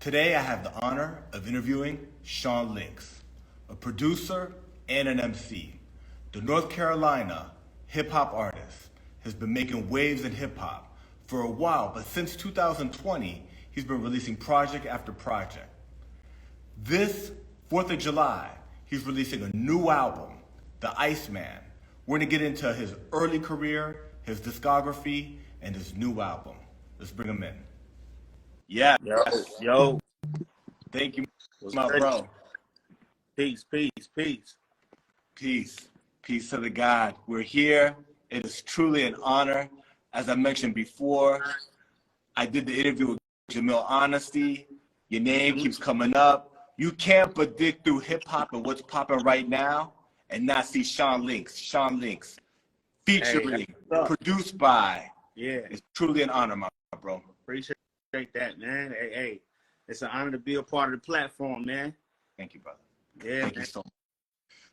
Today I have the honor of interviewing Sean Links, a producer and an MC. The North Carolina hip-hop artist has been making waves in hip-hop for a while, but since 2020, he's been releasing project after project. This 4th of July, he's releasing a new album, The Iceman. We're gonna get into his early career, his discography, and his new album. Let's bring him in. Yeah. Yo, Thank you, what's my good? bro. Peace. Peace. Peace to the God. We're here. It is truly an honor. As I mentioned before, I did the interview with Jamil Honesty. Your name keeps coming up. You can't but dig through hip hop and what's popping right now and not see Sean Links. Sean Links, featuring, produced by. Yeah, It's truly an honor, my bro. appreciate that, man. Hey, it's an honor to be a part of the platform, man. Thank you, brother. Yeah, Thank man. you so much.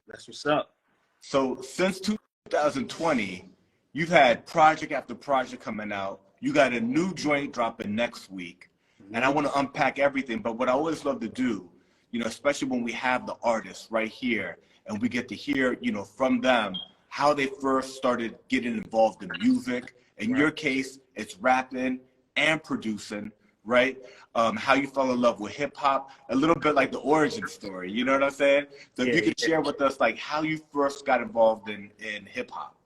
That's what's up. So since 2020, you've had project after project coming out. You got a new joint dropping next week. And I want to unpack everything. But what I always love to do, especially when we have the artists right here and we get to hear, from them how they first started getting involved in music. In your case, it's rapping and producing, right? How you fell in love with hip hop, a little bit like the origin story, you know what I'm saying? So if you could share with us like how you first got involved in hip hop.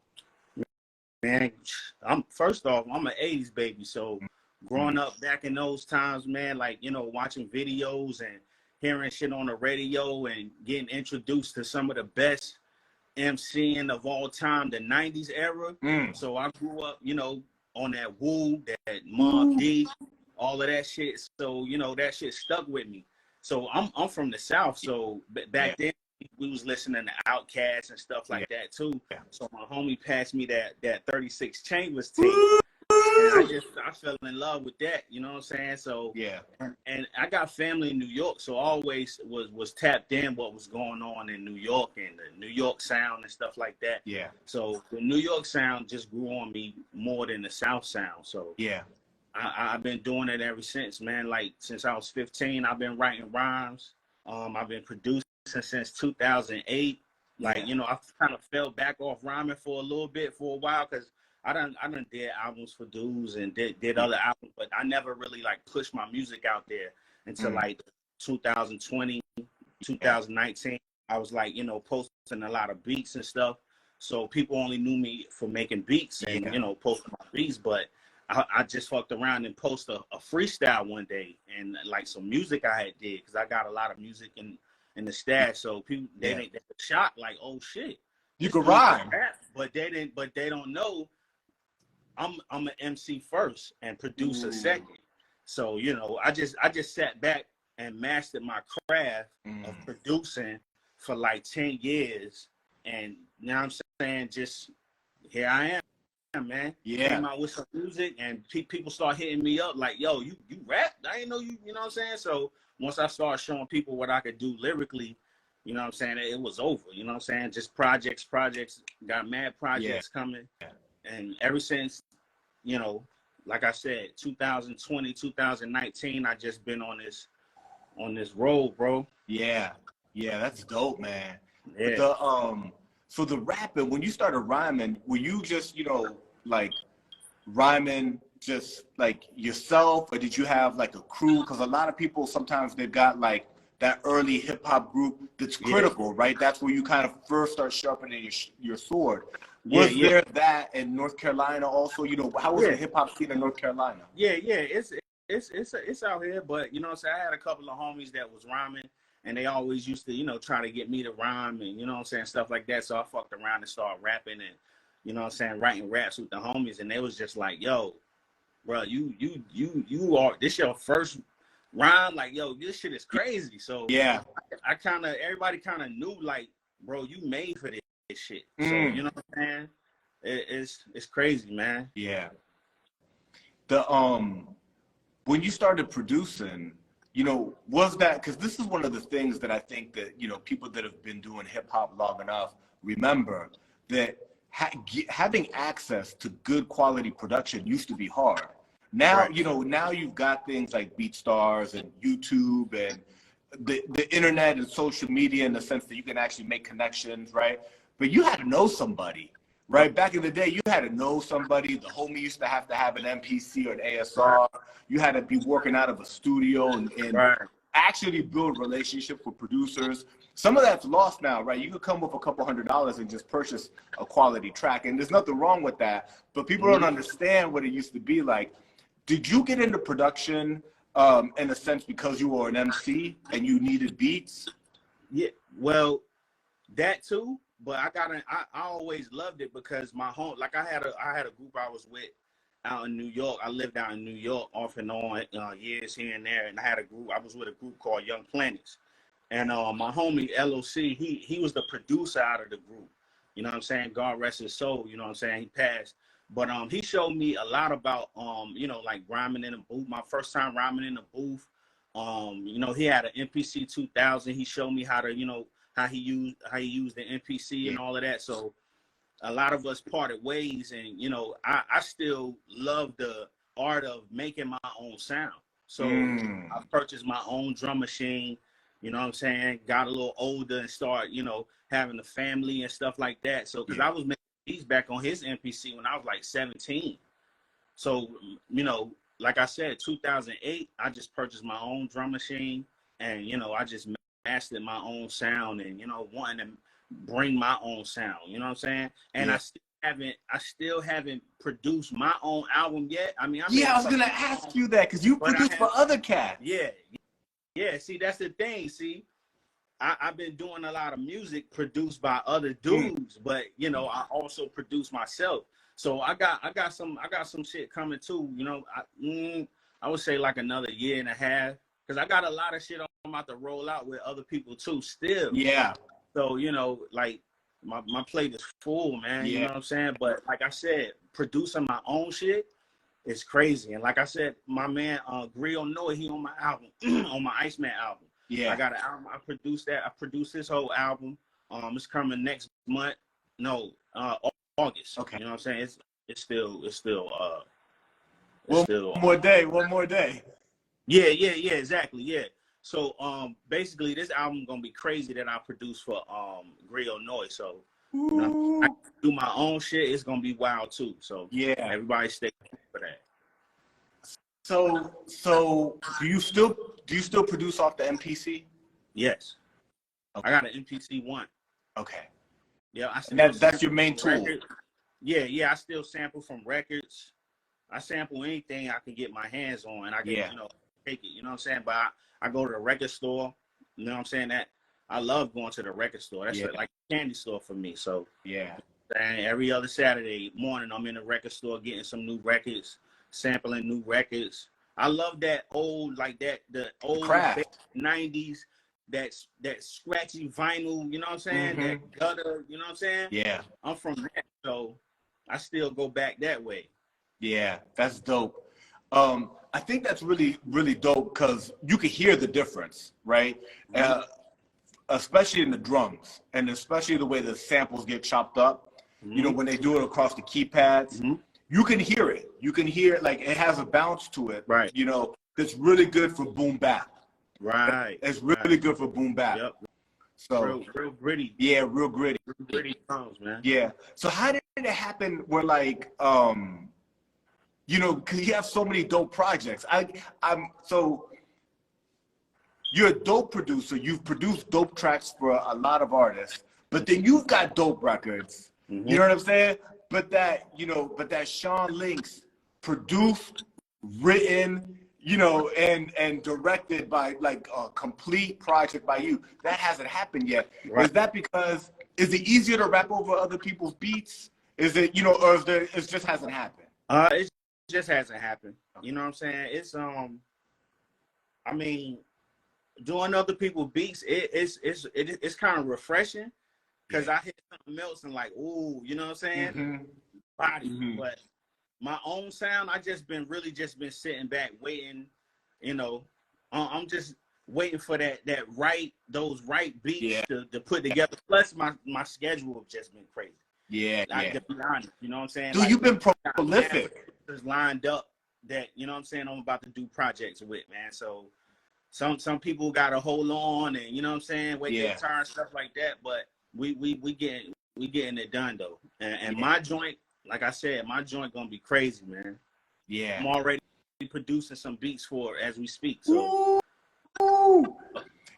Man, first off, I'm an 80s baby. So growing up back in those times, man, like, watching videos and hearing shit on the radio and getting introduced to some of the best MCing of all time, the 90s era. So I grew up, on that Woo, that Mobb D, all of that shit. So, that shit stuck with me. So I'm from the South. So back then we was listening to Outkast and stuff like that too. So my homie passed me that 36 Chambers tape. And I fell in love with that, you know what I'm saying? So and I got family in New York, so I always was tapped in what was going on in New York and the New York sound and stuff like that. So the New York sound just grew on me more than the South sound. So I've been doing it ever since, man. Like since I was 15, I've been writing rhymes. I've been producing since 2008. Like, I kind of fell back off rhyming for a while because I done did albums for dudes and did other albums, but I never really like pushed my music out there until like 2020, 2019. I was like, posting a lot of beats and stuff. So people only knew me for making beats and, posting my beats, but I just fucked around and posted a freestyle one day and like some music I had did because I got a lot of music in the stash. So people, they were shocked like, oh shit. You could rhyme. But they don't know I'm an MC first and producer second. So, I just sat back and mastered my craft of producing for like 10 years. And now I'm saying, just here I am, man. Came out with some music and people start hitting me up like, yo, you rap? I didn't know you know what I'm saying? So once I started showing people what I could do lyrically, you know what I'm saying, it was over. You know what I'm saying? Just projects, got mad projects coming. And ever since, like I said, 2020, 2019, I just been on this road, bro. Yeah, that's dope, man. Yeah. So the rapping, when you started rhyming, were you just, like rhyming just like yourself, or did you have like a crew? Because a lot of people, sometimes they've got like that early hip hop group that's critical, right? That's where you kind of first start sharpening your sword. Was there that in North Carolina also? How was the hip hop scene in North Carolina? It's out here, but I had a couple of homies that was rhyming, and they always used to try to get me to rhyme and stuff like that. So I fucked around and started rapping and writing raps with the homies, and they was just like, yo, bro, you are, this your first rhyme, like, yo, this shit is crazy. So everybody kind of knew like, bro, you made for this shit. So you know what I'm saying? It's crazy, man. Yeah. The when you started producing, was that, because this is one of the things that I think that people that have been doing hip hop long enough remember that having access to good quality production used to be hard. Now, now you've got things like BeatStars and YouTube and the internet and social media, in the sense that you can actually make connections, right? But you had to know somebody, right? Back in the day, you had to know somebody. The homie used to have an MPC or an ASR. You had to be working out of a studio and actually build relationships with producers. Some of that's lost now, right? You could come with a couple $100 and just purchase a quality track, and there's nothing wrong with that. But people don't understand what it used to be like. Did you get into production in a sense because you were an MC and you needed beats? Yeah, well, that too. But I always loved it because my home, like I had a group I was with out in New York. I lived out in New York off and on years here and there, and I was with a group called Young Planets. And my homie LOC, he was the producer out of the group. You know what I'm saying? God rest his soul. You know what I'm saying? He passed. But he showed me a lot about like rhyming in a booth. My first time rhyming in a booth. He had an MPC 2000. He showed me how to how he used the MPC and all of that. So a lot of us parted ways, and I still love the art of making my own sound. So I purchased my own drum machine. You know what I'm saying? Got a little older and start having a family and stuff like that. So because I was making beats back on his MPC when I was like 17. So like I said, 2008, I just purchased my own drum machine, and I just mastered my own sound, and wanting to bring my own sound. You know what I'm saying? And I still haven't produced my own album yet. I mean, I was gonna ask you that because you produced for other cats. Yeah. See, that's the thing. See, I've been doing a lot of music produced by other dudes, but I also produce myself. So I got some shit coming too. I would say like another year and a half, because I got a lot of shit I'm about to roll out with other people too still. Yeah. So like my plate is full, man. You know what I'm saying? But like I said, producing my own shit is crazy. And like I said, my man Grill Noy, he on my album, on my Iceman album. Yeah. I got an album. I produced that. I produced his whole album. It's coming next month. No, August. Okay. You know what I'm saying? It's still one more day. Yeah, exactly. Yeah. So basically this album gonna be crazy that I produced for Grill Noy. So I do my own shit. It's gonna be wild too. So everybody stay tuned for that. So do you still produce off the MPC? Yes. Okay. I got an MPC 1. Okay. Yeah, that's your main tool. Yeah. I still sample from records. I sample anything I can get my hands on, and I can take it. You know what I'm saying? But I go to the record store. You know what I'm saying? That I love going to the record store. That's like a candy store for me. So and every other Saturday morning, I'm in the record store getting some new records, sampling new records. I love that old, like the old 90s, that scratchy vinyl, you know what I'm saying? That gutter, you know what I'm saying? Yeah. I'm from that, so I still go back that way. Yeah, that's dope. I think that's really, really dope because you can hear the difference, right? Especially in the drums, and especially the way the samples get chopped up. When they do it across the keypads, you can hear it. You can hear it, like it has a bounce to it. Right. That's really good for boom bap. Right. It's really good for boom bap. Yep. So real gritty. Yeah, real gritty. Real gritty sounds, man. Yeah. So how did it happen where like because you have so many dope projects. So you're a dope producer. You've produced dope tracks for a lot of artists, but then you've got dope records. You know what I'm saying? But that Sean Links produced, written, and directed by like a complete project by you. That hasn't happened yet. Right. Is that because is it easier to rap over other people's beats? Is it or is there, it just hasn't happened? It just hasn't happened. You know what I'm saying? It's I mean, doing other people's beats, it's kind of refreshing because I hit something else and like, ooh, you know what I'm saying? Body. But my own sound, I just been sitting back waiting, I'm just waiting for those right beats to put together. Plus my schedule have just been crazy. Yeah. To be honest, you know what I'm saying? Dude, you've been prolific. Just lined up that, you know what I'm saying, I'm about to do projects with, man. So some people got to hold on and, you know what I'm saying, wait their turn and stuff like that. But we getting it done though. And my joint, like I said, my joint gonna be crazy, man. Yeah. I'm already producing some beats for it as we speak. So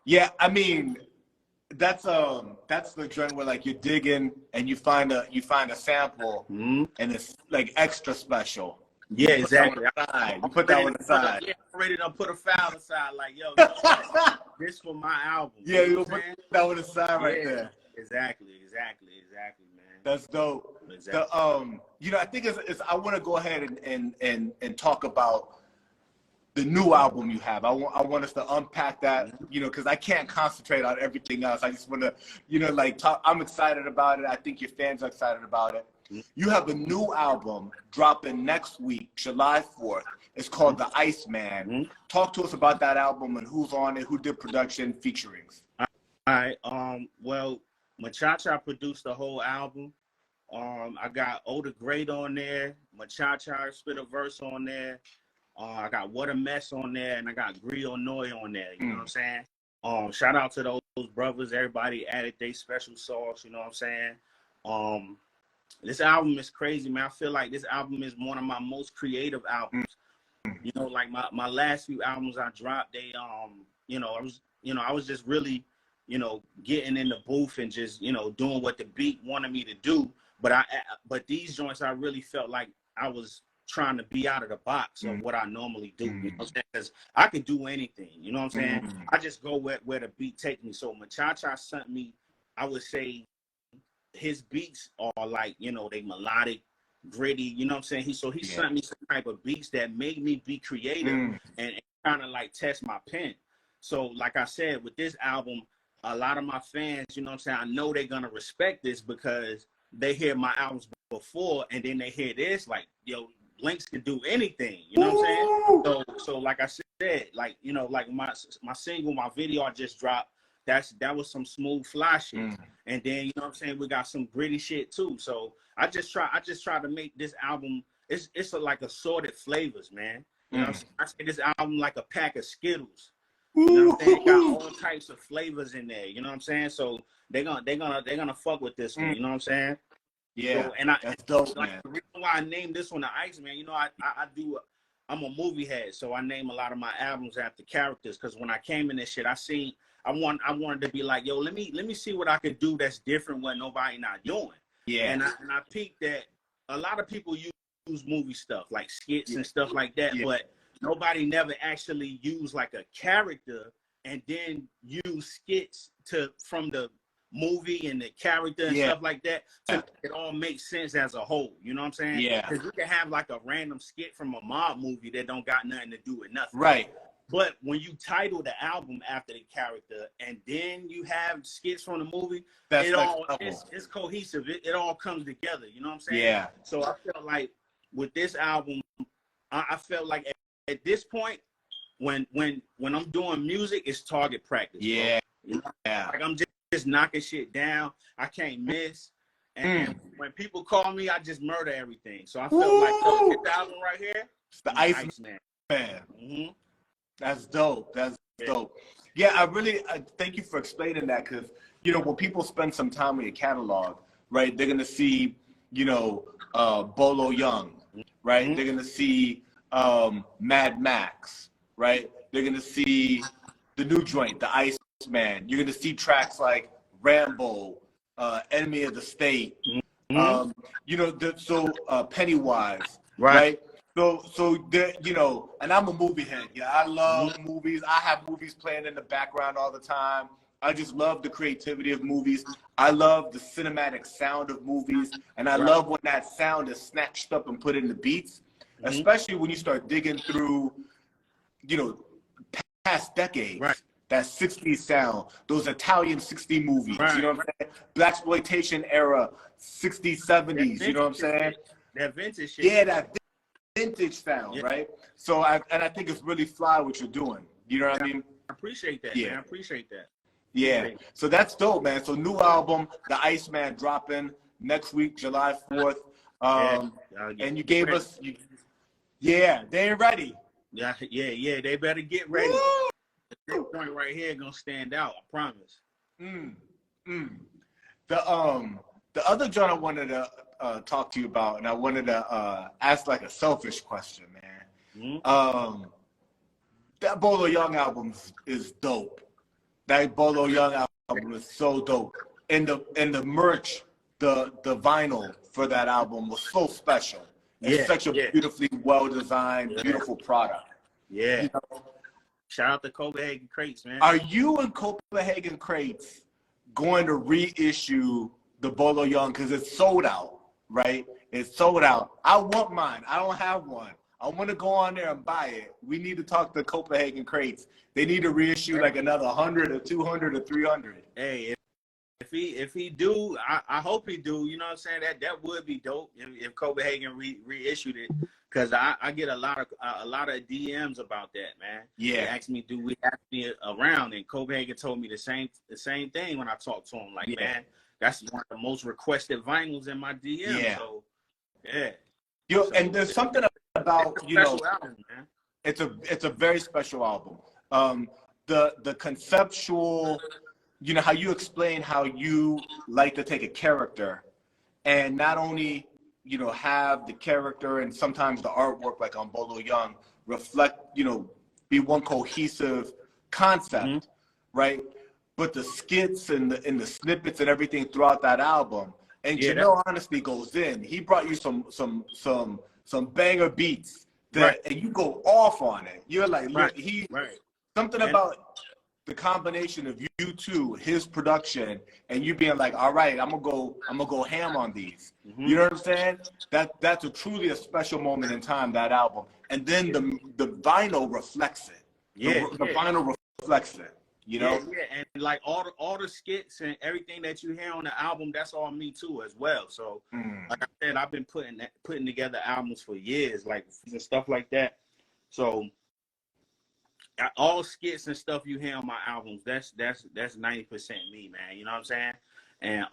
yeah, I mean, that's the joint where like you're digging and you find a sample and it's like extra special. Yeah, exactly. You put that one aside. Yeah, I'm ready to put a file aside, like, yo, this for my album. Yeah, you'll put that one aside right there. Exactly, man. That's dope. Exactly. You know, I think it's I want to go ahead and talk about the new album you have. I want us to unpack that, you know, because I can't concentrate on everything else. I just want to, you know, like talk. I'm excited about it. I think your fans are excited about it. You have a new album dropping next week, July 4th. It's called The Iceman. Talk to us about that album and who's on it, who did production, featurings. All right. Well, Machacha produced the whole album. I got Oda Great on there. Machacha spit a verse on there. I got What a Mess on there, and I got Grio Noi on there. You know what I'm saying? Shout out to those brothers. Everybody added their special sauce. You know what I'm saying? This album is crazy, man. I feel like this album is one of my most creative albums. You know, like my last few albums I dropped, they you know, I was just really, you know, getting in the booth and just, you know, doing what the beat wanted me to do. But these joints, I really felt like I was trying to be out of the box of what I normally do. You know what I'm saying? Because I could do anything. You know what I'm saying? I just go where the beat takes me. So Machacha sent me, I would say, his beats are like, you know, they melodic, gritty, you know what I'm saying? He sent me some type of beats that made me be creative and kind of like test my pen. So like I said, with this album, a lot of my fans, you know what I'm saying, I know they're gonna respect this because they hear my albums before and then they hear this, like, yo, Blinks can do anything, you know what I'm saying? So like I said, like, you know, like my single, my video I just dropped, that was some smooth fly shit. And then, you know what I'm saying, we got some gritty shit too. So I just try to make this album, it's like assorted flavors, man. You know what I'm saying? I say this album like a pack of Skittles. You know what I'm saying? It got all types of flavors in there, you know what I'm saying? So they're gonna fuck with this one, you know what I'm saying? Yeah. So, that's dope, like, man. the reason why I named this one the Iceman, you know, I'm a movie head, so I name a lot of my albums after characters. Because when I came in this shit, I wanted to be like, yo, let me see what I could do that's different what nobody not doing. Yeah. And I peeped that a lot of people use movie stuff like skits and stuff like that, but nobody never actually used like a character and then use skits from the movie and the character and stuff like that to it all makes sense as a whole. You know what I'm saying? Yeah. Because you can have like a random skit from a mob movie that don't got nothing to do with nothing. Right. But when you title the album after the character and then you have skits from the movie, it's cohesive. It all comes together. You know what I'm saying? Yeah. So I felt like with this album, I felt like at this point, when I'm doing music, it's target practice. Yeah. You know? Like I'm just knocking shit down. I can't miss. And when people call me, I just murder everything. So I felt like, yo, get the album right here. It's the Iceman. That's dope. That's dope. Yeah, I thank you for explaining that, because, you know, when people spend some time with your catalog, right, they're going to see, you know, Bolo Yeung, right? They're going to see Mad Max, right? They're going to see the new joint, the Iceman. You're going to see tracks like Rambo, Enemy of the State, you know, Pennywise, right? So there, you know, and I'm a movie head. Yeah, I love movies. I have movies playing in the background all the time. I just love the creativity of movies. I love the cinematic sound of movies, and I love when that sound is snatched up and put in the beats, especially when you start digging through, you know, past decades. Right. That 60s sound, those Italian 60 movies, you know what I'm saying? Blaxploitation era, 60s, 70s, you know what I'm saying? That vintage shit. Yeah, that vintage sound, right? So I think it's really fly what you're doing. You know what I mean? I appreciate that, man. I appreciate that. Yeah. So that's dope, man. So new album, The Iceman, dropping next week, July 4th. And you gave us Yeah, they ain't ready. Yeah, they better get ready. Woo! This joint right here gonna stand out, I promise. The other joint I wanted to talk to you about, and I wanted to ask like a selfish question, man. Mm-hmm. That Bolo Yeung album is dope. That Bolo Yeung album is so dope. And the merch, the vinyl for that album was so special. It's such a beautifully well designed, beautiful product. Yeah. You know? Shout out to Copenhagen Crates, man. Are you and Copenhagen Crates going to reissue the Bolo Yeung, because it's sold out, right? It's sold out. I want mine. I don't have one. I want to go on there and buy it. We need to talk to Copenhagen Crates. They need to reissue like another 100 or 200 or 300. Hey, if he do, I hope he do. You know what I'm saying? That would be dope if Copenhagen reissued it, because I get a lot of DMs about that, man. Yeah. They asked me, do we have to be around? And Copenhagen told me the same thing when I talked to him. Like, man, that's one of the most requested vinyls in my DM. Yeah. So, yeah. Yo, and there's something about, you know, album, man. It's a very special album. The conceptual, you know, how you explain how you like to take a character and not only, you know, have the character and sometimes the artwork, like on Bolo Yeung, reflect, you know, be one cohesive concept, right? But the skits and the snippets and everything throughout that album, and Jamil honestly goes in. He brought you some banger beats that, and you go off on it. You're like, look, something about the combination of you two, his production, and you being like, all right, I'm gonna go ham on these. You know what I'm saying? That's truly a special moment in time, that album. And then the vinyl reflects it. The vinyl reflects it. You know? And like all the skits and everything that you hear on the album, that's all me too as well. So like I said, I've been putting together albums for years, like and stuff like that. So all skits and stuff you hear on my albums, that's 90% me, man. You know what I'm saying? And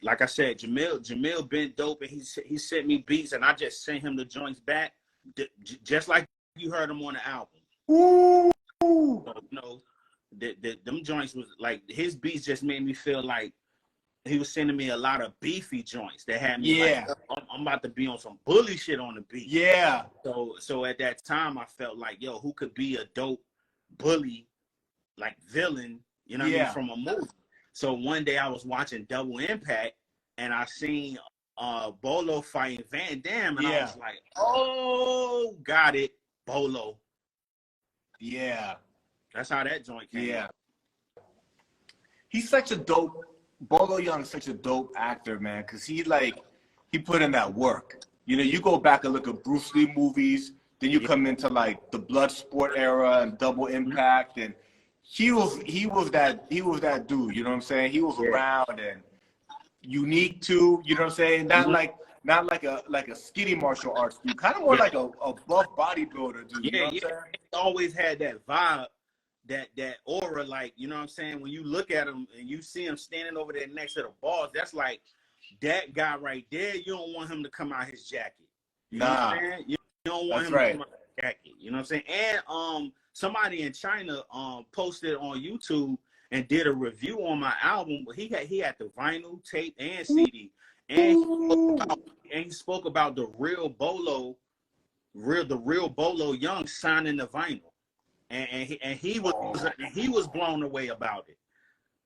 like I said, Jamil been dope, and he sent me beats, and I just sent him the joints back, just like you heard them on the album. Ooh. So, you know, them joints was like, his beats just made me feel like he was sending me a lot of beefy joints that had me like, I'm about to be on some bully shit on the beat. Yeah. So at that time I felt like, yo, who could be a dope bully, like villain, you know what I mean, from a movie. So one day I was watching Double Impact and I seen Bolo fighting Van Damme, and I was like, oh, got it, Bolo. Yeah. That's how that joint came out. He's such a dope, Bolo Yeung's such a dope actor, man, because he put in that work. You know, you go back and look at Bruce Lee movies, then you come into like the Bloodsport era and Double Impact, and he was that dude, you know what I'm saying? He was around and unique too, you know what I'm saying? Not like a skinny martial arts dude, kind of more like a buff bodybuilder dude. You know what I'm saying? He always had that vibe, that aura, like, you know what I'm saying? When you look at him and you see him standing over there next to the bars, that's like that guy right there. You don't want him to come out his jacket. You know what I'm saying? You don't want him to come out his jacket. You know what I'm saying? And somebody in China posted on YouTube and did a review on my album. He had the vinyl, tape, and CD. And he spoke about the real Bolo Yeung signing the vinyl. And he was blown away about it.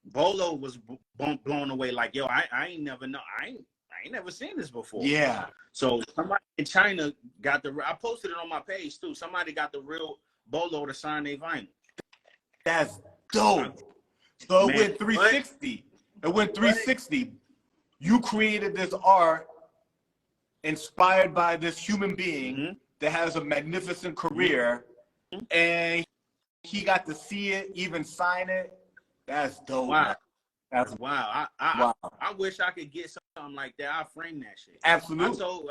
Bolo was blown away, like, yo, I ain't never seen this before. Yeah. So somebody in China got I posted it on my page too. Somebody got the real Bolo to sign their vinyl. That's dope. So it went 360. It went 360. You created this art inspired by this human being that has a magnificent career, and he got to see it, even sign it. That's dope. Wow. That's wow. I wish I could get something like that. I'll frame that shit. Absolutely. I told,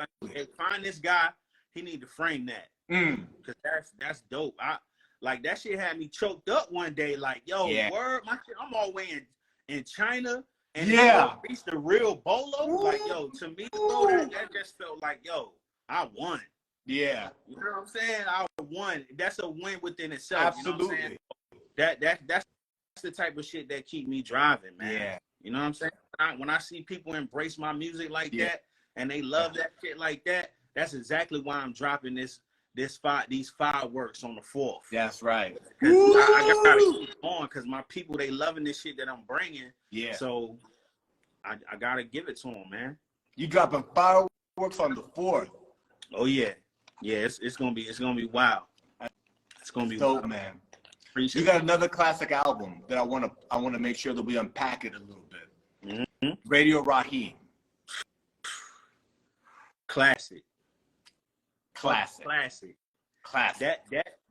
find this guy, he need to frame that. Because that's dope. Like, that shit had me choked up one day, like, yo, word, my shit, I'm all the way in China, and reach the real Bolo. Like, yo, to me, bro, that just felt like, yo, I won. Yeah. You know what I'm saying? I won. That's a win within itself. Absolutely. You know what I'm saying? That's the type of shit that keep me driving, man. Yeah. You know what I'm saying? When I see people embrace my music like that and they love that shit like that, that's exactly why I'm dropping these fireworks on the 4th. That's right. I gotta keep on because my people, they loving this shit that I'm bringing. Yeah. So I gotta give it to them, man. You dropping fireworks on the 4th. Oh yeah. Yeah, it's gonna be wild. It's gonna be dope, wild. man. Appreciate you got another classic album that I wanna make sure that we unpack it a little bit. Mm-hmm. Radio Raheem. Classic. Classic.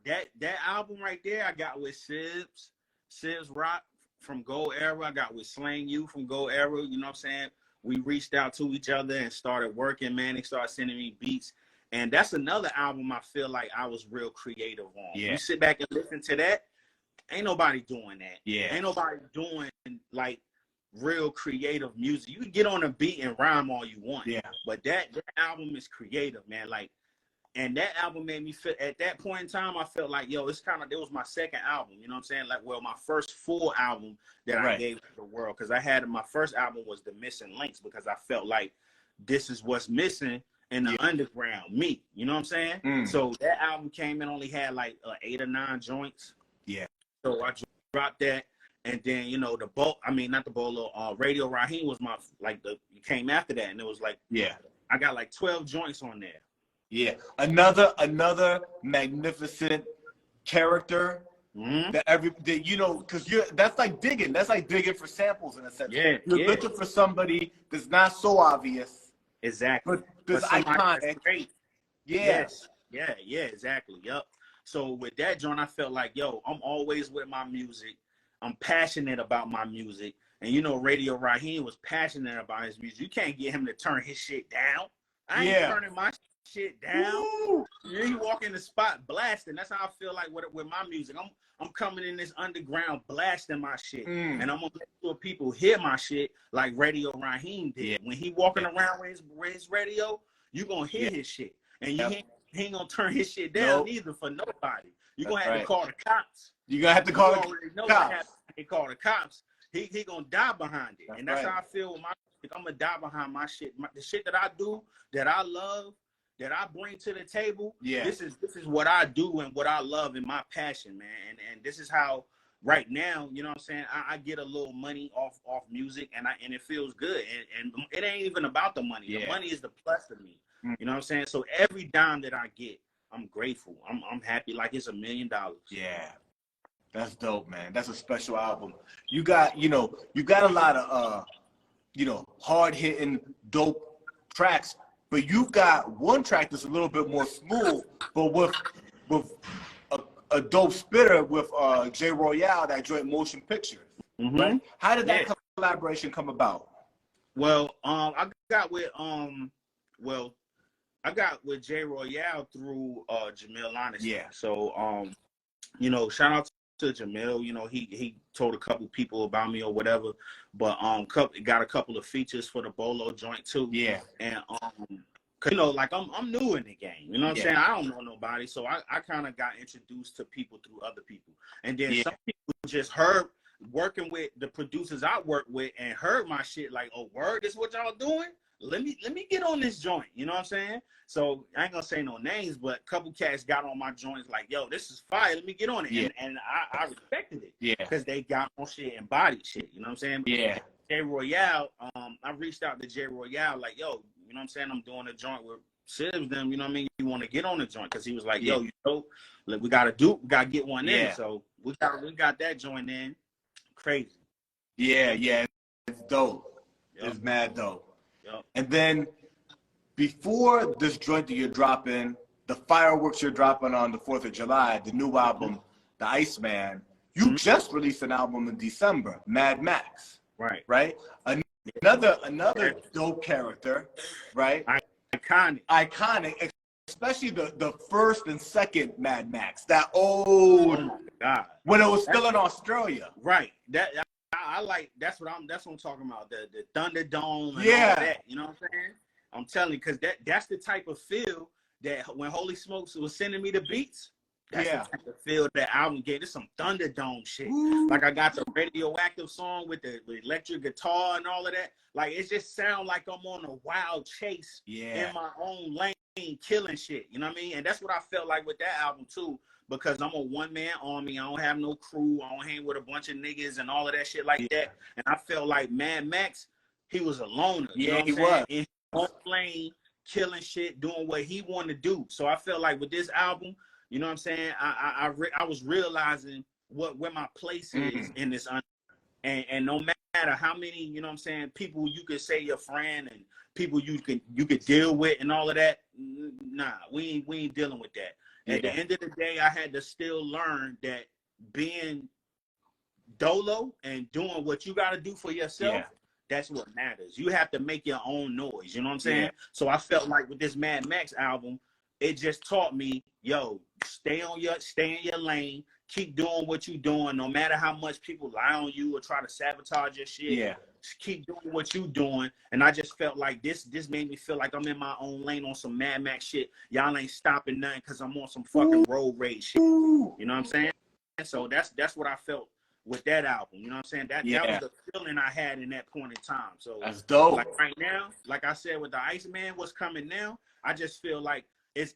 That album right there, I got with Sibs Rock from Gold Era. I got with Slang You from Gold Era. You know what I'm saying? We reached out to each other and started working, man. They started sending me beats. And that's another album I feel like I was real creative on. Yeah. You sit back and listen to that, ain't nobody doing that. Yeah. Ain't nobody doing like real creative music. You can get on a beat and rhyme all you want. Yeah. But that album is creative, man. Like, and that album made me feel, at that point in time, I felt like, yo, it was my second album. You know what I'm saying? Like, well, my first full album that I gave to the world. Because my first album was The Missing Links, because I felt like this is what's missing in the underground, me. You know what I'm saying? Mm. So that album came in, only had like 8 or 9 joints. Yeah. So I dropped that. And then, you know, not the Bolo, Radio Raheem was it came after that. And it was like, I got like 12 joints on there. Yeah, another magnificent character that you know, because that's like digging for samples in a sense. Yeah, you're looking for somebody that's not so obvious, exactly, but that's iconic. Great. Yes, yeah, exactly. Yep. So with that joint, I felt like, yo, I'm always with my music. I'm passionate about my music, and you know, Radio Raheem was passionate about his music. You can't get him to turn his shit down. I ain't turning my shit down. Woo! You walk in the spot blasting. That's how I feel like with my music. I'm coming in this underground blasting my shit, and I'm gonna make sure people hear my shit like Radio Raheem did. Yeah. When he walking around with his radio, you gonna hear his shit, and he ain't gonna turn his shit down either for nobody. You gonna have to call the cops. You gonna have to call the cops. He call the cops. He gonna die behind it, and that's how I feel with my music. I'm gonna die behind my shit. The shit that I do, that I love, that I bring to the table. Yeah. This is what I do and what I love and my passion, man. And this is how right now, you know what I'm saying, I get a little money off music, and it feels good. And it ain't even about the money. The money is the plus to me. You know what I'm saying? So every dime that I get, I'm grateful. I'm happy like it's $1 million. Yeah. That's dope, man. That's a special album. You got a lot of hard hitting dope tracks. But you've got one track that's a little bit more smooth, but with a dope spitter with J Royale, that joint Motion Pictures. Mm-hmm. Right? How did that collaboration come about? Well, I got with J Royale through Jamil Honesty. Yeah. So shout out to Jamil. You know, he told a couple people about me or whatever, but got a couple of features for the Bolo joint too. Yeah. And cause like I'm new in the game. You know what I'm saying? I don't know nobody, so I kind of got introduced to people through other people, and then some people just heard working with the producers I work with and heard my shit like, oh word, this is what y'all doing? Let me get on this joint. You know what I'm saying? So I ain't gonna say no names, but a couple cats got on my joints like, yo, this is fire. Let me get on it. Yeah. And I respected it. Yeah. Because they got on shit and body shit. You know what I'm saying? Yeah. J Royale, I reached out to J Royale like, yo, you know what I'm saying? I'm doing a joint with Sibs them. You know what I mean? You want to get on the joint? Because he was like, yo, we gotta get one in. So we got that joint in. Crazy. Yeah. It's dope. Yep. It's mad dope. Yep. And then before this joint that you're dropping, the fireworks you're dropping on the 4th of July, the new album, The Iceman, you just released an album in December, Mad Max. Right? Another dope character, right? Iconic, especially the first and second Mad Max. That old, when it was still in Australia. Right. I like, that's what I'm talking about. The Thunderdome and all that. You know what I'm saying? I'm telling you, because that's the type of feel that when Holy Smokes was sending me the beats, that's Yeah. the type of feel that album gave. It's some Thunderdome shit. Ooh. Like I got the radioactive song with the electric guitar and all of that. Like it just sounds like I'm on a wild chase in my own lane, killing shit. You know what I mean? And that's what I felt like with that album too, because I'm a one-man army. I don't have no crew. I don't hang with a bunch of niggas and all of that shit like that. And I felt like Mad Max, he was a loner. You know what I'm saying? Was. In his own lane, killing shit, doing what he wanted to do. So I felt like with this album, you know what I'm saying? I was realizing where my place is in this, and no matter how many, you know what I'm saying, people you could say your friend and people you could deal with and all of that. Nah, we ain't dealing with that. At the end of the day, I had to still learn that being dolo and doing what you got to do for yourself. That's what matters. You have to make your own noise. You know what I'm saying? So I felt like with this Mad Max album, it just taught me, yo, stay in your lane, keep doing what you're doing, no matter how much people lie on you or try to sabotage your shit. Just keep doing what you're doing. And I just felt like this made me feel like I'm in my own lane on some Mad Max shit. Y'all ain't stopping nothing because I'm on some fucking road rage shit. You know what I'm saying? And so that's what I felt with that album. You know what I'm saying? That was the feeling I had in that point in time. So that's dope. Like right now, like I said with the Iceman, what's coming now, I just feel like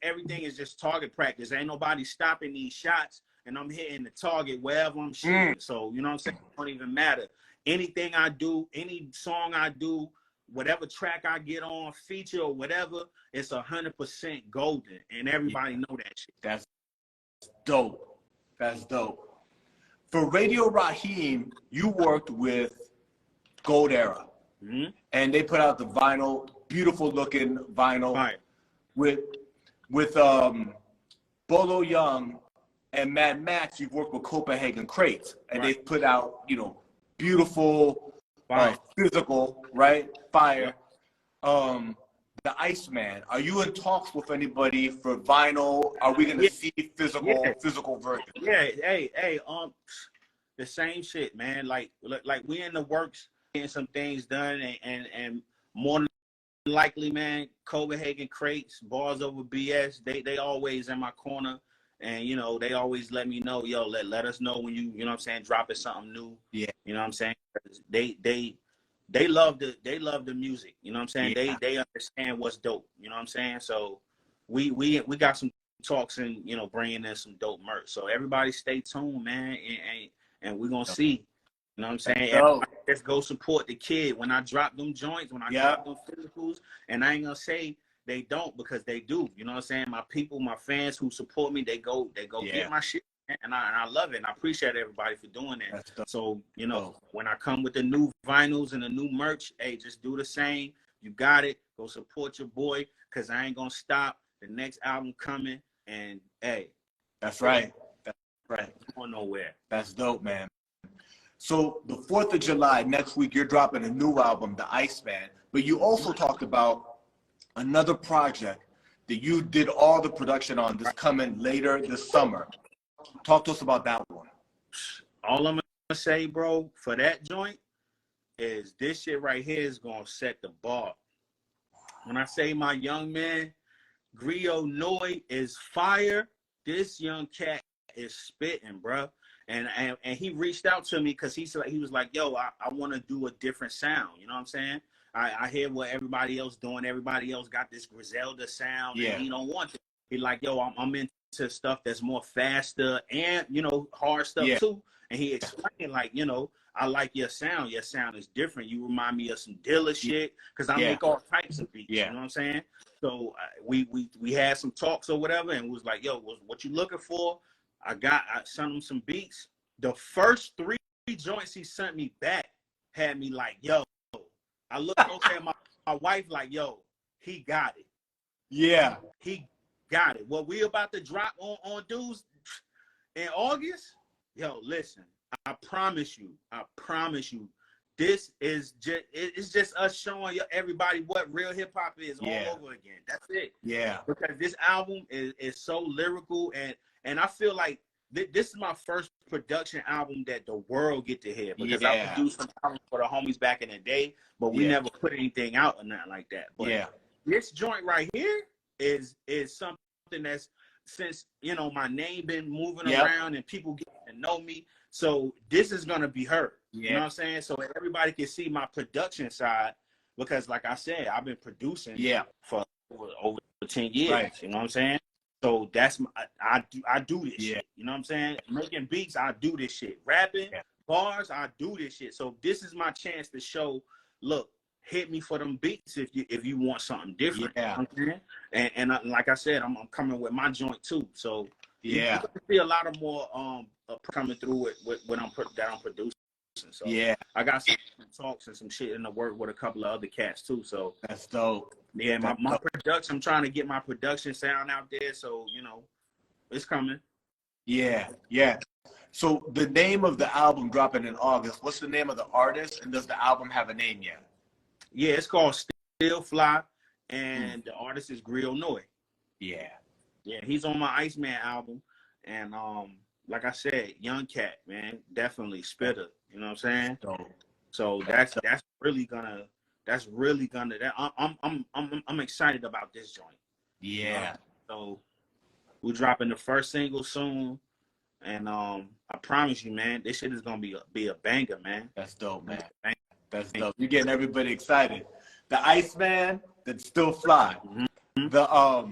everything is just target practice. Ain't nobody stopping these shots, and I'm hitting the target wherever I'm shooting. So, you know what I'm saying? It don't even matter. Anything I do, any song I do, whatever track I get on, feature or whatever, it's 100% golden, and everybody know that shit. That's dope. That's dope. For Radio Raheem, you worked with Gold Era, and they put out the vinyl, beautiful looking vinyl, with Bolo Yeung and Mad Max. You've worked with Copenhagen Crates, and they've put out, you know, beautiful, physical, fire. The Iceman. Are you in talks with anybody for vinyl? Are we gonna see physical version? Hey, the same shit, man. Like we in the works, getting some things done, and more than likely, man, Copenhagen Crates, Bars Over BS, they always in my corner, and you know they always let me know, yo, let us know when you know what I'm saying, dropping something new. You know what I'm saying? They love the music. You know what I'm saying? They understand what's dope. You know what I'm saying? So we got some talks and, you know, bringing in some dope merch. So everybody stay tuned, man, and we're gonna see. You know what I'm saying? Everybody, let's go support the kid. When I drop them joints, when I drop them physicals, and I ain't gonna say they don't, because they do. You know what I'm saying? My people, my fans who support me, they go get my shit. And I love it, and I appreciate everybody for doing that. So, you know, when I come with the new vinyls and the new merch, hey, just do the same. You got it. Go support your boy, because I ain't going to stop. The next album coming, and, hey. That's right. That's right. Not going nowhere. That's dope, man. So the 4th of July, next week, you're dropping a new album, The Iceman. But you also talked about another project that you did all the production on that's coming later this summer. Talk to us about that one. All I'm gonna say, bro, for that joint is this shit right here is gonna set the bar. When I say my young man, Griot Noi is fire, this young cat is spitting, bro. And he reached out to me because he was like, yo, I want to do a different sound. You know what I'm saying? I hear what everybody else doing. Everybody else got this Griselda sound, and he don't want it. He like, yo, I'm into stuff that's more faster and, you know, hard stuff too. And he explained, like, you know, I like your sound. Your sound is different. You remind me of some Dilla shit, because I make all types of beats. You know what I'm saying? So we had some talks or whatever, and was like, yo, what you looking for? I sent him some beats. The first 3 joints he sent me back had me like, yo. I looked over at my wife like, yo, he got it. Yeah. He got it. What we about to drop on dudes in August, yo, listen, I promise you, this is just us showing everybody what real hip hop is all over again. That's it. Yeah. Because this album is so lyrical, and I feel like this is my first production album that the world get to hear, because I produced some albums for the homies back in the day, but we never put anything out or nothing like that. But this joint right here, is something that's, since, you know, my name been moving Yep. around and people get to know me. So this is gonna be her. Yeah. You know what I'm saying? So everybody can see my production side, because like I said, I've been producing for over 10 years. Right. You know what I'm saying? So that's I do this Yeah. shit. You know what I'm saying? Making beats, I do this shit. Rapping, bars, I do this shit. So this is my chance to show, look, hit me for them beats if you want something different. Yeah. You know what I'm saying? And like I said, I'm coming with my joint too. So Yeah. you're gonna see a lot of more coming through with what I'm producing. So Yeah. I got some talks and some shit in the work with a couple of other cats too. So That's dope. yeah, my production, I'm trying to get my production sound out there. So, you know, it's coming. Yeah. Yeah. So the name of the album dropping in August, what's the name of the artist, and does the album have a name yet? Yeah, it's called Still Fly, and the artist is Grill Noy. Yeah. Yeah, he's on my Iceman album. And like I said, young cat, man, definitely spitter. You know what I'm saying? Dope. So that's really gonna I'm excited about this joint. Yeah. So we're dropping the first single soon, and I promise you, man, this shit is gonna be a banger, man. That's dope, man. That's dope. You're getting everybody excited. The Iceman that still fly. Mm-hmm. The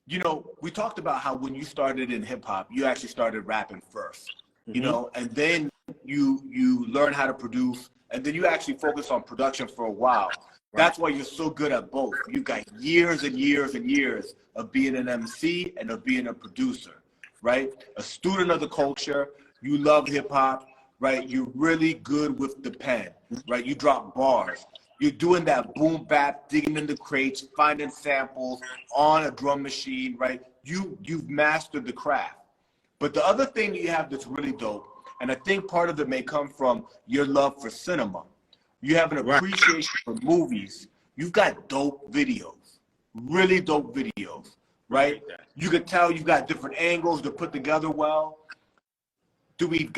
you know, we talked about how when you started in hip hop, you actually started rapping first. Mm-hmm. You know, and then you learn how to produce, and then you actually focus on production for a while. Right. That's why you're so good at both. You've got years and years and years of being an MC and of being a producer, right? A student of the culture. You love hip hop, right? You're really good with the pen, right? You drop bars. You're doing that boom bap, digging in the crates, finding samples on a drum machine, right? You've mastered the craft. But the other thing that you have that's really dope, and I think part of it may come from your love for cinema. You have an appreciation for movies. You've got dope videos, really dope videos, right? You could tell you've got different angles to put together well. Do we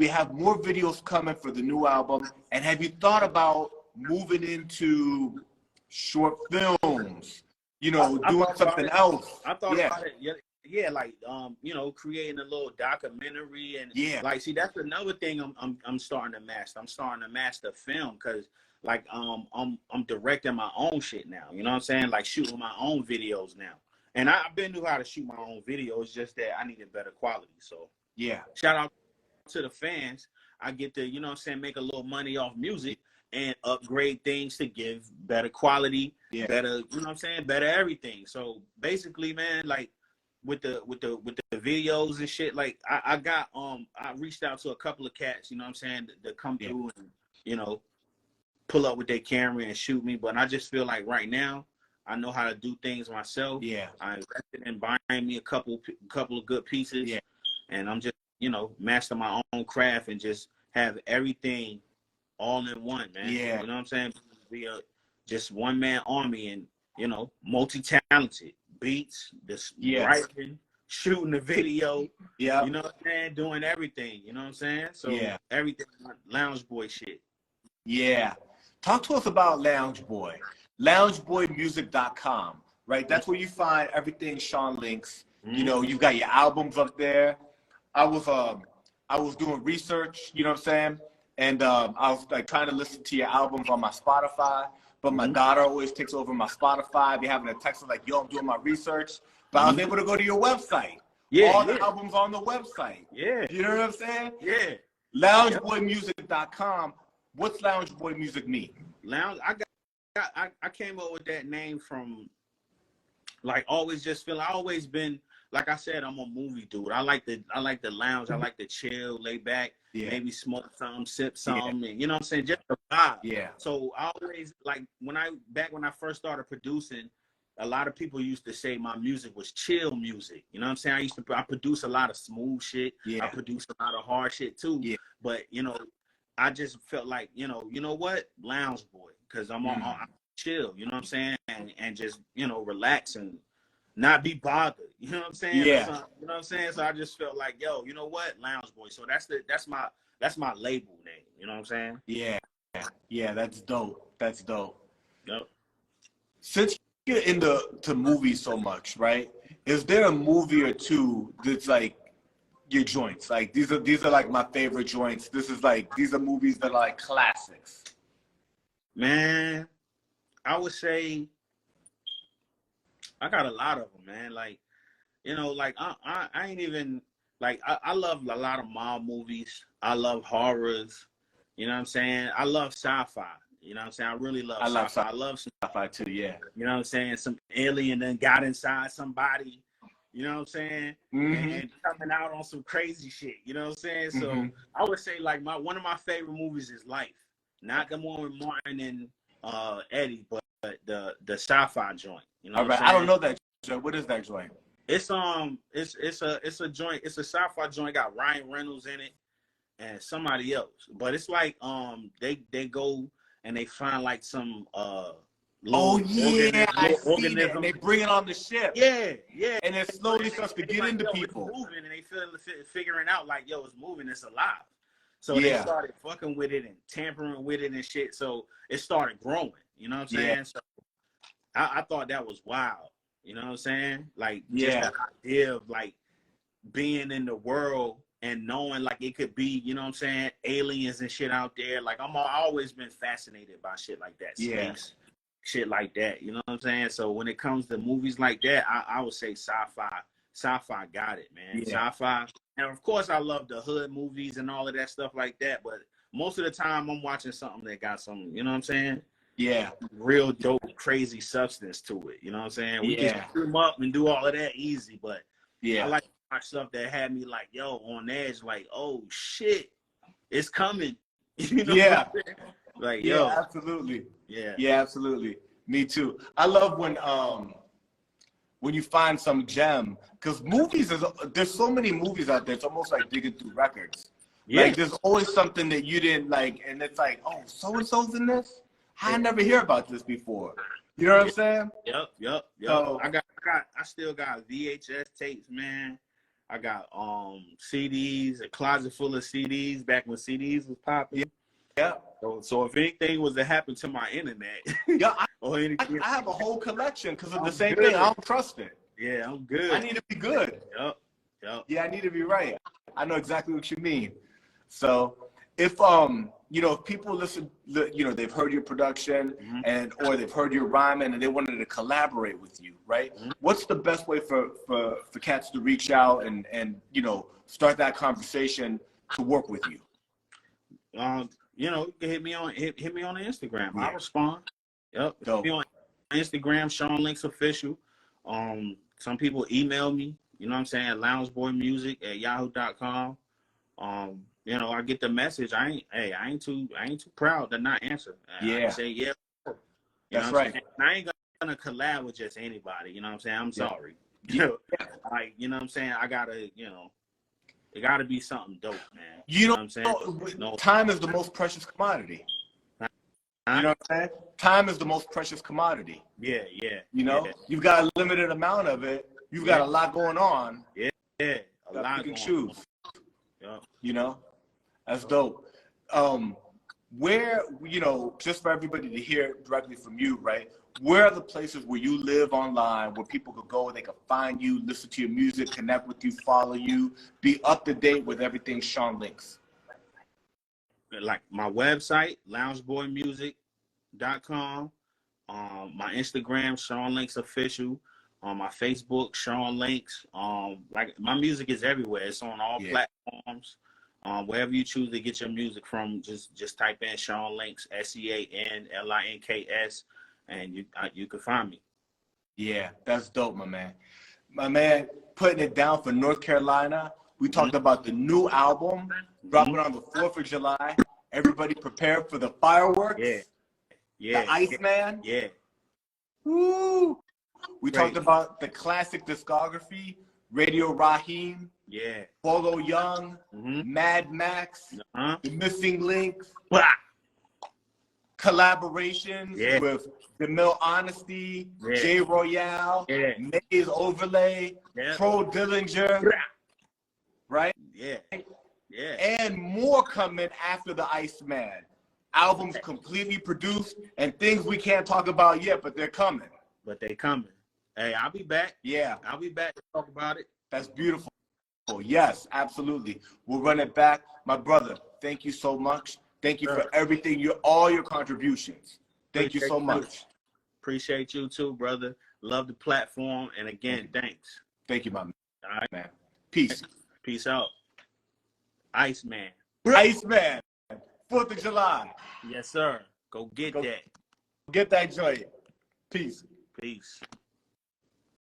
have more videos coming for the new album? And have you thought about moving into short films? You know, doing something else? I thought about it. Yeah, like you know, creating a little documentary, and like, see, that's another thing I'm starting to master. I'm starting to master film, because like I'm directing my own shit now. You know what I'm saying? Like shooting my own videos now. And I've been knew how to shoot my own videos, just that I needed better quality. So yeah, shout out to the fans. I get to, you know what I'm saying, make a little money off music and upgrade things to give better quality, better, you know what I'm saying, better everything. So basically, man, like with the videos and shit, like I got I reached out to a couple of cats, you know what I'm saying, to come through and, you know, pull up with their camera and shoot me. But I just feel like right now I know how to do things myself. Yeah, I invested in buying me a couple of good pieces. Yeah, and I'm just, you know, master my own craft and just have everything all in one, man. Yeah, you know what I'm saying? Be just one man army, and, you know, multi-talented, beats, this writing, shooting the video. Yeah, you know what I'm saying? Doing everything. You know what I'm saying? So everything, Lounge Boy shit. Yeah. Talk to us about Lounge Boy. LoungeBoyMusic.com, right? That's where you find everything Sean Links. You know, you've got your albums up there. I was doing research, you know what I'm saying? And I was like trying to listen to your albums on my Spotify, but my daughter always takes over my Spotify. Be having a text like, yo, I'm doing my research. But I was able to go to your website. Yeah, all the albums on the website. Yeah. You know what I'm saying? Yeah. LoungeBoyMusic.com. What's Lounge Boy Music mean? I came up with that name from, like, always just feel, I always been, like I said, I'm a movie dude. I like the lounge. I like to chill, lay back, maybe smoke some, sip some, and, you know what I'm saying, just a vibe. Yeah. So I always, like, when I first started producing, a lot of people used to say my music was chill music. You know what I'm saying? I produce a lot of smooth shit. Yeah. I produce a lot of hard shit too. Yeah. But, you know, I just felt like, you know what? Lounge Boy. Because I'm on chill, you know what I'm saying? And just, you know, relax and not be bothered. You know what I'm saying? Yeah. So, you know what I'm saying? So I just felt like, yo, you know what? Lounge Boy. So that's my label name. You know what I'm saying? Yeah. Yeah, that's dope. That's dope. Yep. Since get into movies so much, right? Is there a movie or two that's like your joints? Like these are like my favorite joints. These are movies that are like classics. Man, I would say I got a lot of them, man. Like, you know, like I ain't even like I love a lot of mob movies. I love horrors. You know what I'm saying? I love sci-fi. You know what I'm saying? I really love sci-fi. I love sci-fi too, yeah. You know what I'm saying? Some alien then got inside somebody. You know what I'm saying? And coming out on some crazy shit. You know what I'm saying? So I would say like one of my favorite movies is Life. Not the one with Martin and Eddie, but the sci-fi joint. You know all right, I don't know that joint. What is that joint? It's a joint. It's a sci-fi joint. Got Ryan Reynolds in it and somebody else. But it's like they go and they find like some organism, and they bring it on the ship. Yeah. And it slowly starts to get into people. It's moving, and they figuring out like, yo, it's moving, it's alive. So they started fucking with it and tampering with it and shit. So it started growing. You know what I'm saying? Yeah. So I thought that was wild. You know what I'm saying? Like, just the idea of like being in the world and knowing like it could be, you know what I'm saying, aliens and shit out there. Like I've always been fascinated by shit like that. Space, shit like that. You know what I'm saying? So when it comes to movies like that, I would say sci-fi. Sci-fi got it, man. Yeah. Sci-fi. And of course I love the hood movies and all of that stuff like that. But most of the time I'm watching something that got some, you know what I'm saying? Yeah. Real dope, crazy substance to it. You know what I'm saying? We can shoot them up and do all of that easy, but I like to watch stuff that had me like, yo, on edge, like, oh shit, it's coming. You know what I'm saying? Like, yo. Absolutely. Yeah. Yeah, absolutely. Me too. I love when you find some gem, because there's so many movies out there. It's almost like digging through records. Yeah. Like there's always something that you didn't like, and it's like, oh, so and so's in this. I never hear about this before. You know what I'm saying? Yep. So, I still got VHS tapes, man. I got CDs, a closet full of CDs back when CDs was popping. Yeah. So if anything was to happen to my internet, I have a whole collection because of the same thing. I don't trust it. Yeah, I'm good. I need to be good. Yep. Yeah, I need to be right. I know exactly what you mean. So if if people listen, they've heard your production or they've heard your rhyming and they wanted to collaborate with you, right? What's the best way for cats to reach out and start that conversation to work with you? You can hit me on the Instagram. I'll respond. Yep. Hit me on Instagram, Sean Links Official. Some people email me, you know what I'm saying, loungeboymusic@yahoo.com. I get the message. I ain't too proud to not answer. I say That's right. I ain't gonna collab with just anybody, you know what I'm saying? I'm sorry. Like, you know what I'm saying? I gotta, it gotta be something dope, man. You know what I'm saying? Time is the most precious commodity. You know what I'm saying? Time is the most precious commodity. Yeah. You've got a limited amount of it. You've got a lot going on. Yeah. A lot you can choose. Yeah. That's dope. Where, just for everybody to hear directly from you, right? Where are the places where you live online where people could go, they could find you, listen to your music, connect with you, follow you, be up to date with everything Sean Links? Like my website, loungeboymusic.com. My Instagram, Sean Links Official. On my Facebook, Sean Links. Like my music is everywhere. It's on all platforms. Wherever you choose to get your music from, just type in Sean Links, SeanLinks, and you can find me. Yeah, that's dope, my man. My man, putting it down for North Carolina. We talked about the new album dropping on the 4th of July. Everybody prepare for the fireworks. Yeah. The Iceman. Yeah. Woo! We talked about the classic discography, Radio Raheem. Yeah. Bolo Yeung, Mad Max, The Missing Links, collaborations with DeMille Honesty, J Royale, Maze Overlay, Pro Dillinger, right? Yeah. And more coming after the Iceman. Albums completely produced and things we can't talk about yet, but they're coming. but they coming. Hey, I'll be back. Yeah, I'll be back to talk about it. that's beautiful. Yes, absolutely. We'll run it back. My brother, thank you so much. Thank you for everything, all your contributions. Thank you so much. Appreciate you too, brother. Love the platform. And again, thanks. Thank you, my man. All right. Man. Peace. Peace out. Iceman. Iceman. 4th of July. Yes, sir. Go get that. Get that joint. Peace. Peace.